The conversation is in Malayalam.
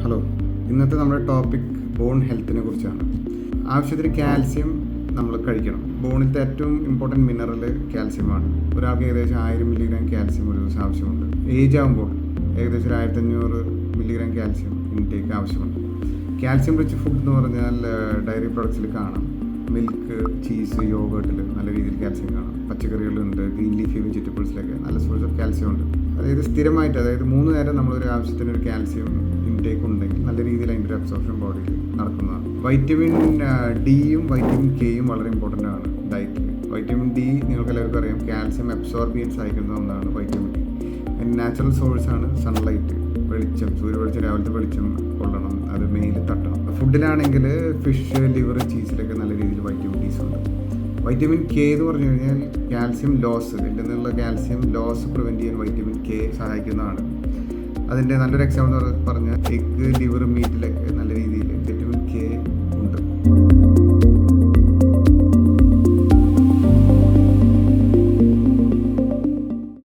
ഹലോ, ഇന്നത്തെ നമ്മുടെ ടോപ്പിക് ബോൺ ഹെൽത്തിനെ കുറിച്ചാണ്. ആവശ്യത്തിന് കാൽസ്യം നമ്മൾ കഴിക്കണം. ബോണിലത്തെ ഏറ്റവും ഇമ്പോർട്ടൻറ്റ് മിനറൽ കാൽസ്യമാണ്. ഒരാൾക്ക് ഏകദേശം 1000 മില്ലിഗ്രാം കാൽസ്യം ഒരു ദിവസം ആവശ്യമുണ്ട്. ഏജ് ആകുമ്പോൾ ഏകദേശം 1500 മില്ലിഗ്രാം കാൽസ്യം ഇൻടേക്ക് ആവശ്യമുണ്ട്. കാൽസ്യം റിച്ച് ഫുഡ് എന്ന് പറഞ്ഞാൽ ഡയറി പ്രൊഡക്ട്സിൽ കാണാം. മിൽക്ക്, ചീസ്, യോഗേർട്ടിൽ നല്ല രീതിയിൽ കാൽസ്യം കാണാം. പച്ചക്കറികളുണ്ട്, ഗ്രീൻ ലീഫി വെജിറ്റബിൾസിലൊക്കെ നല്ല സോഴ്സ് ഓഫ് കാൽസ്യം ഉണ്ട്. അതായത് സ്ഥിരമായിട്ട്, അതായത് 3 നേരം നമ്മളൊരു ആവശ്യത്തിന് ഒരു കാൽസ്യം ഇൻടേക്ക് ഉണ്ടെങ്കിൽ നല്ല രീതിയിൽ അതിൻ്റെ ഒരു അബ്സോർപ്ഷൻ ബോഡിയിൽ നടക്കുന്നതാണ്. വൈറ്റമിൻ ഡിയും വൈറ്റമിൻ കെയും വളരെ ഇമ്പോർട്ടൻ്റ് ആണ് ഡയറ്റിൽ. വൈറ്റമിൻ ഡി നിങ്ങൾക്ക് എല്ലാവർക്കും അറിയാം, കാൽസ്യം അബ്സോർബ് ചെയ്യാൻ സഹായിക്കുന്ന ഒന്നാണ് വൈറ്റമിൻ ഡി. നാച്ചുറൽ സോഴ്സാണ് സൺലൈറ്റ്, വെളിച്ചം, സൂര്യവെളിച്ചം, രാവിലത്തെ വെളിച്ചം കൊള്ളണം, അത് മെയിനിൽ തട്ടണം. ഫുഡിലാണെങ്കിൽ ഫിഷ്, ലിവർ, ചീസിലൊക്കെ നല്ല രീതിയിൽ വൈറ്റമിൻ ഡീസ് ഉണ്ട്. വൈറ്റമിൻ കെ എന്ന് പറഞ്ഞു കഴിഞ്ഞാൽ കാൽസ്യം ലോസ്, ഇതിൽ നിന്നുള്ള കാൽസ്യം ലോസ് പ്രിവെൻറ്റ് ചെയ്യാൻ വൈറ്റമിൻ കെ സഹായിക്കുന്നതാണ്. അതിൻ്റെ നല്ലൊരു എക്സാമ്പിൾ എന്ന് പറഞ്ഞാൽ എഗ്ഗ്, ലിവർ, മീറ്റിലൊക്കെ നല്ല രീതിയിൽ